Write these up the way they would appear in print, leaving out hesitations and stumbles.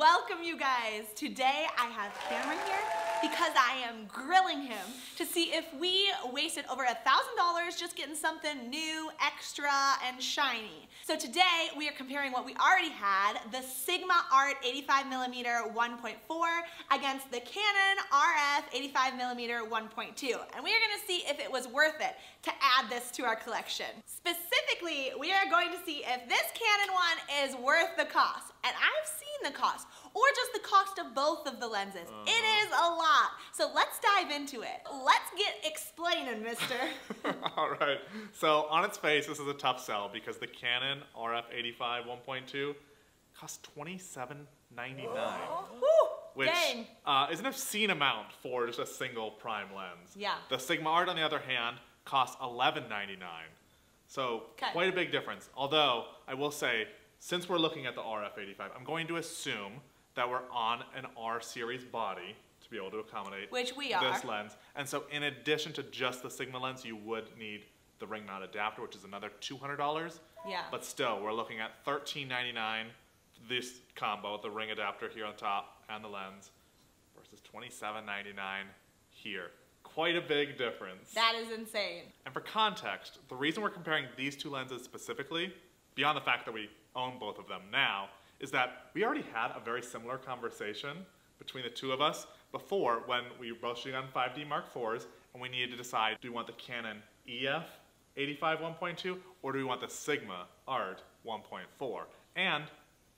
Welcome, you guys. Today I have Cameron here because I am grilling him to see if we wasted over $1,000 just getting something new, extra, and shiny. So today we are comparing what we already had, the Sigma Art 85mm 1.4 against the Canon RF 85mm 1.2. And we are going to see if it was worth it to add this to our collection. Specifically, we are going to see if this Canon one is worth the cost. And I've seen the cost, or just the cost of both of the lenses. It is a lot. So let's dive into it. Let's get explaining, mister. All right. So on its face, this is a tough sell because the Canon RF 85 1.2 costs $27.99, which is an obscene amount for just a single prime lens. Yeah. The Sigma Art, on the other hand, costs $11.99. So quite a big difference. Although I will say, since we're looking at the RF 85, I'm going to assume that we're on an R series body to be able to accommodate this lens. And so in addition to just the Sigma lens, you would need the ring mount adapter, which is another $200. Yeah. But still, we're looking at $13.99 this combo, the ring adapter here on top and the lens, versus $27.99 here. Quite a big difference. That is insane. And for context, the reason we're comparing these two lenses specifically, beyond the fact that we own both of them now, is that we already had a very similar conversation between the two of us before, when we were both shooting on 5D Mark IVs and we needed to decide, do we want the Canon EF 85 1.2 or do we want the Sigma Art 1.4? And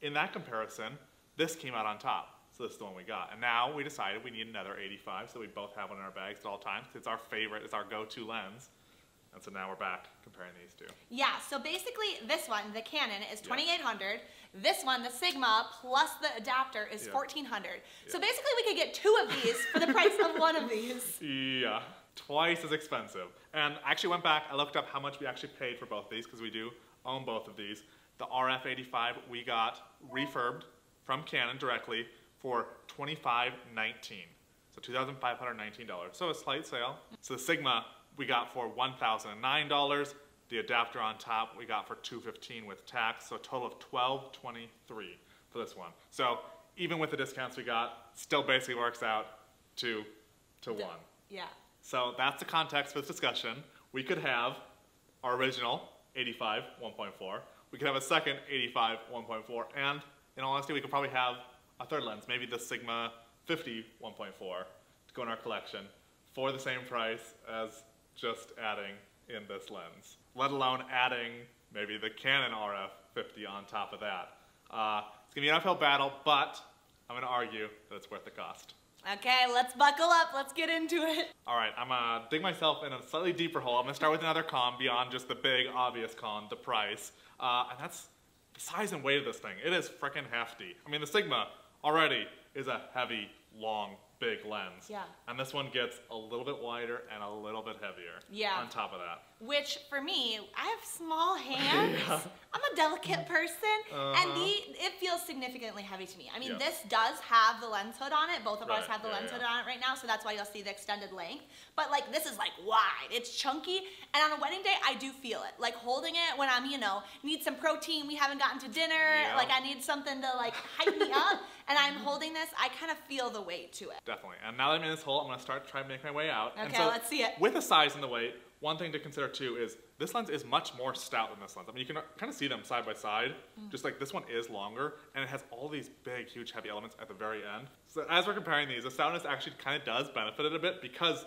in that comparison, this came out on top. So this is the one we got. And now we decided we need another 85, so we both have one in our bags at all times. It's our favorite, it's our go-to lens. And so now we're back comparing these two. Yeah, so basically this one, the Canon, is $2,800. This one, the Sigma, plus the adapter is $1,400. So basically we could get two of these for the price of one of these. Yeah, twice as expensive. And I actually went back, I looked up how much we actually paid for both of these, because we do own both of these. The RF 85 we got refurbed from Canon directly for $2,519. So $2,519. So a slight sale. So the Sigma we got for $1,009. The adapter on top we got for $215 with tax, so a total of $1,223 for this one. So even with the discounts we got, still basically works out to one. Yeah. So that's the context for this discussion. We could have our original 85 1.4. We could have a second 85 1.4, and in all honesty, we could probably have a third lens, maybe the Sigma 50 1.4 to go in our collection for the same price as just adding in this lens, let alone adding maybe the Canon RF 50 on top of that. It's going to be an uphill battle, but I'm going to argue that it's worth the cost. Okay, let's buckle up. Let's get into it. All right, I'm going to dig myself in a slightly deeper hole. I'm going to start with another con beyond just the big, obvious con, the price. And that's the size and weight of this thing. It is frickin' hefty. I mean, the Sigma already is a heavy, long, big lens. Yeah. And this one gets a little bit wider and a little bit heavier on top of that. Which, for me, I have small hands. I'm a delicate person, and it feels significantly heavy to me. I mean, this does have the lens hood on it. Both of us have the lens hood on it right now, so that's why you'll see the extended length. But, like, this is, like, wide. It's chunky, and on a wedding day, I do feel it. Like, holding it when I'm, you know, need some protein, we haven't gotten to dinner, like, I need something to, like, hype me up, and I'm holding this, I kind of feel the weight to it. Definitely. And now that I'm in this hole, I'm going to start trying to make my way out. Okay, and so, let's see it. With the size and the weight, one thing to consider too is this lens is much more stout than this lens. I mean, you can kind of see them side by side. Just like this one is longer, and it has all these big, huge, heavy elements at the very end. So as we're comparing these, the stoutness actually kind of does benefit it a bit because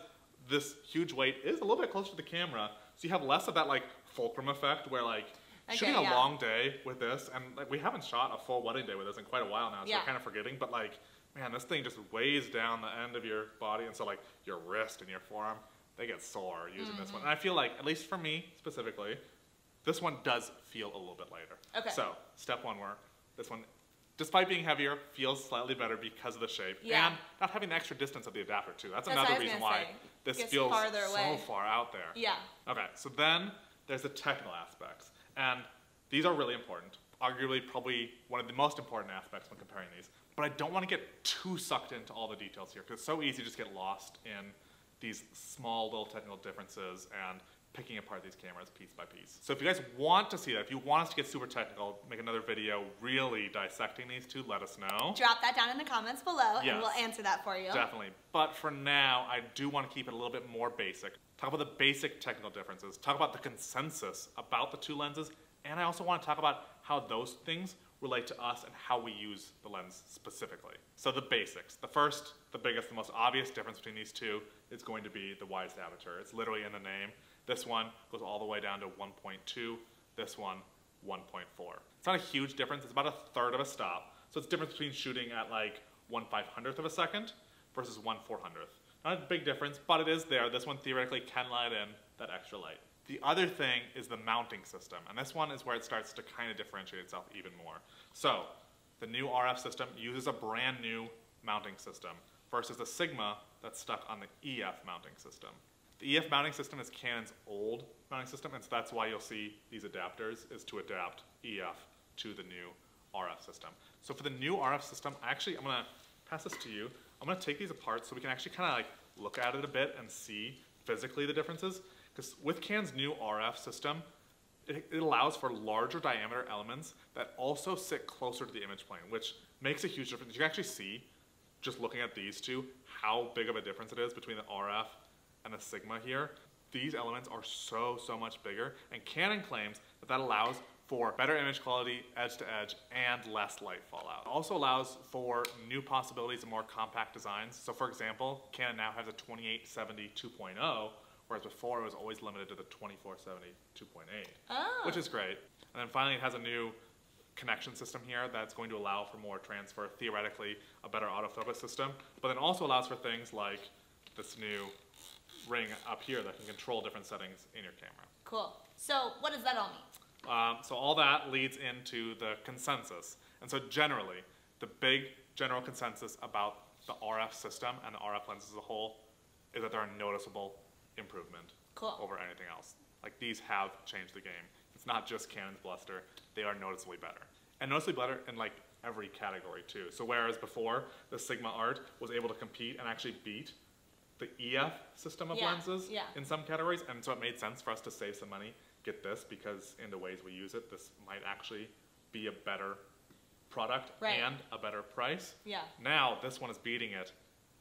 this huge weight is a little bit closer to the camera. So you have less of that like fulcrum effect where like shooting a long day with this, and like we haven't shot a full wedding day with this in quite a while now, so we're kind of forgetting, but like, man, this thing just weighs down the end of your body, and so like your wrist and your forearm, they get sore using this one. And I feel like, at least for me specifically, this one does feel a little bit lighter. Okay. So, step one, this one, despite being heavier, feels slightly better because of the shape. And not having the extra distance of the adapter too. That's another reason why this feels so far out there. Yeah. Okay, so then there's the technical aspects. And these are really important. Arguably, probably one of the most important aspects when comparing these. But I don't want to get too sucked into all the details here, because it's so easy to just get lost in these small little technical differences and picking apart these cameras piece by piece. So if you guys want to see that, if you want us to get super technical, make another video really dissecting these two, let us know. Drop that down in the comments below and we'll answer that for you. Definitely. But for now, I do want to keep it a little bit more basic. Talk about the basic technical differences. Talk about the consensus about the two lenses. And I also want to talk about how those things relate to us and how we use the lens specifically. So the basics. The first, the biggest, the most obvious difference between these two is going to be the widest aperture. It's literally in the name. This one goes all the way down to 1.2. This one, 1.4. It's not a huge difference. It's about a third of a stop. So it's the difference between shooting at like 1/500th of a second versus 1/400th. Not a big difference, but it is there. This one theoretically can let in that extra light. The other thing is the mounting system, and this one is where it starts to kind of differentiate itself even more. So the new RF system uses a brand new mounting system versus the Sigma that's stuck on the EF mounting system. The EF mounting system is Canon's old mounting system, and so that's why you'll see these adapters is to adapt EF to the new RF system. So for the new RF system, I'm gonna pass this to you. I'm gonna take these apart so we can actually kind of like look at it a bit and see physically the differences. Because with Canon's new RF system, it allows for larger diameter elements that also sit closer to the image plane, which makes a huge difference. You can actually see, just looking at these two, how big of a difference it is between the RF and the Sigma here. These elements are so much bigger, and Canon claims that that allows for better image quality, edge to edge, and less light fallout. It also allows for new possibilities and more compact designs. So for example, Canon now has a 2870 2.0, whereas before it was always limited to the 2470 2.8, which is great. And then finally it has a new connection system here that's going to allow for more transfer, theoretically a better autofocus system, but then also allows for things like this new ring up here that can control different settings in your camera. Cool. So what does that all mean? So all that leads into the consensus. And so generally, the big general consensus about the RF system and the RF lenses as a whole is that they're a noticeable improvement over anything else. Like these have changed the game. It's not just Canon's bluster, they are noticeably better. And noticeably better in like every category too. So whereas before the Sigma Art was able to compete and actually beat the EF system of lenses in some categories, and so it made sense for us to save some money, get this, because in the ways we use it, this might actually be a better product and a better price. Now this one is beating it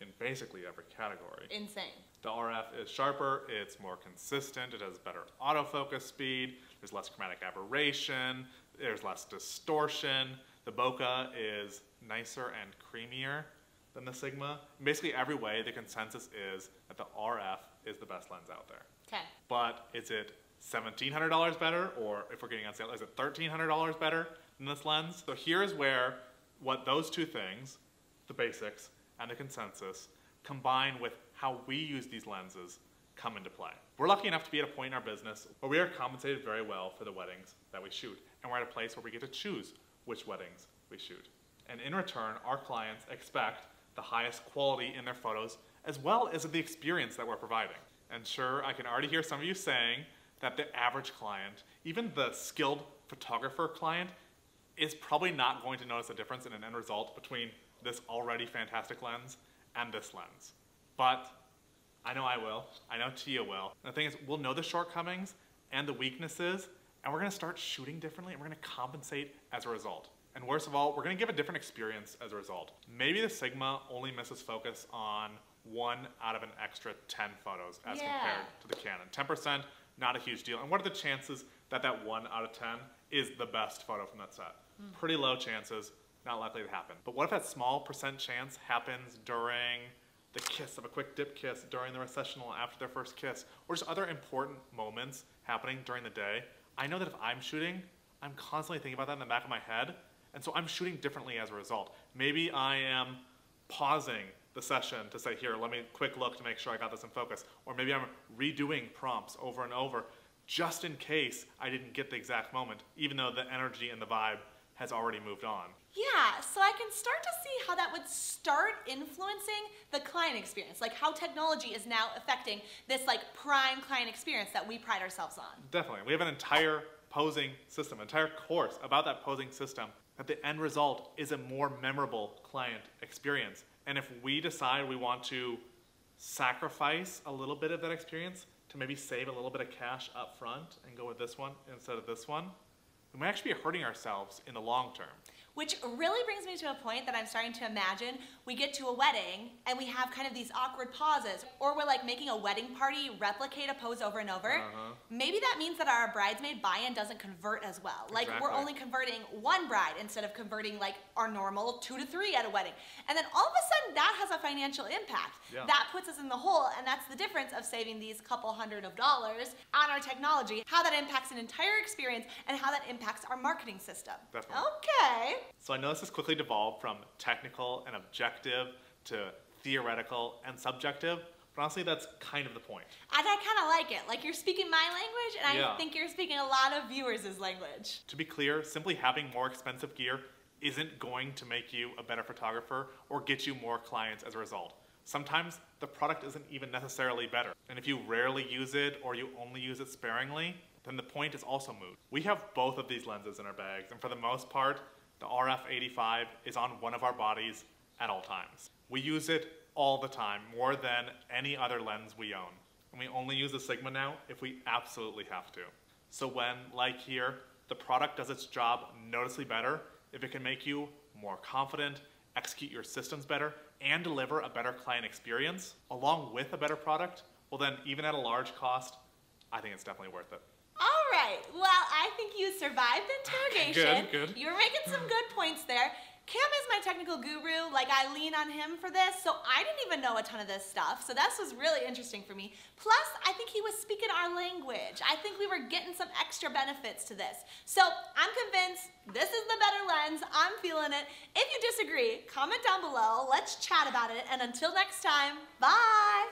in basically every category. Insane. The RF is sharper, it's more consistent, it has better autofocus speed, there's less chromatic aberration, there's less distortion, the bokeh is nicer and creamier than the Sigma. In basically every way, the consensus is that the RF is the best lens out there. Okay. But is it $1,700 better, or if we're getting on sale, is it $1,300 better than this lens? So here's where what those two things, the basics and the consensus, combine with how we use these lenses come into play. We're lucky enough to be at a point in our business where we are compensated very well for the weddings that we shoot, and we're at a place where we get to choose which weddings we shoot. And in return, our clients expect the highest quality in their photos, as well as the experience that we're providing. And sure, I can already hear some of you saying that the average client, even the skilled photographer client, is probably not going to notice a difference in an end result between this already fantastic lens and this lens. But I know I will, I know Tia will. And the thing is, we'll know the shortcomings and the weaknesses, and we're gonna start shooting differently, and we're gonna compensate as a result. And worst of all, we're gonna give a different experience as a result. Maybe the Sigma only misses focus on 1 out of an extra 10 photos as compared to the Canon. 10%, not a huge deal. And what are the chances that that 1 out of 10 is the best photo from that set? Pretty low chances, not likely to happen. But what if that small percent chance happens during the kiss of a quick dip kiss, during the recessional after their first kiss, or just other important moments happening during the day? I know that if I'm shooting, I'm constantly thinking about that in the back of my head, and so I'm shooting differently as a result. Maybe I am pausing the session to say, here, let me quick look to make sure I got this in focus. Or maybe I'm redoing prompts over and over just in case I didn't get the exact moment, even though the energy and the vibe has already moved on. Yeah, so I can start to see how that would start influencing the client experience, like how technology is now affecting this like prime client experience that we pride ourselves on. Definitely. We have an entire posing system, entire course about that posing system, that the end result is a more memorable client experience. And if we decide we want to sacrifice a little bit of that experience, to maybe save a little bit of cash up front and go with this one instead of this one, we might actually be hurting ourselves in the long term. Which really brings me to a point that I'm starting to imagine. We get to a wedding and we have kind of these awkward pauses, or we're like making a wedding party replicate a pose over and over. Maybe that means that our bridesmaid buy-in doesn't convert as well. Like we're only converting one bride instead of converting like our normal 2 to 3 at a wedding. And then all of a sudden that has a financial impact. That puts us in the hole, and that's the difference of saving these couple $100 on our technology, how that impacts an entire experience and how that impacts our marketing system. Definitely. Okay. So I know this has quickly devolved from technical and objective to theoretical and subjective, but honestly that's kind of the point. And I kind of like it. Like you're speaking my language, and I think you're speaking a lot of viewers' language. To be clear, simply having more expensive gear isn't going to make you a better photographer or get you more clients as a result. Sometimes the product isn't even necessarily better. And if you rarely use it or you only use it sparingly, then the point is also moot. We have both of these lenses in our bags, and for the most part, the RF 85 is on one of our bodies at all times. We use it all the time, more than any other lens we own. And we only use the Sigma now if we absolutely have to. So when, like here, the product does its job noticeably better, if it can make you more confident, execute your systems better, and deliver a better client experience, along with a better product, well then, even at a large cost, I think it's definitely worth it. All right, well, I think you survived the interrogation. Good. You were making some good points there. Cam is my technical guru, like I lean on him for this, so I didn't even know a ton of this stuff, so this was really interesting for me. Plus, I think he was speaking our language. I think we were getting some extra benefits to this. So I'm convinced this is the better lens, I'm feeling it. If you disagree, comment down below, let's chat about it, and until next time, bye!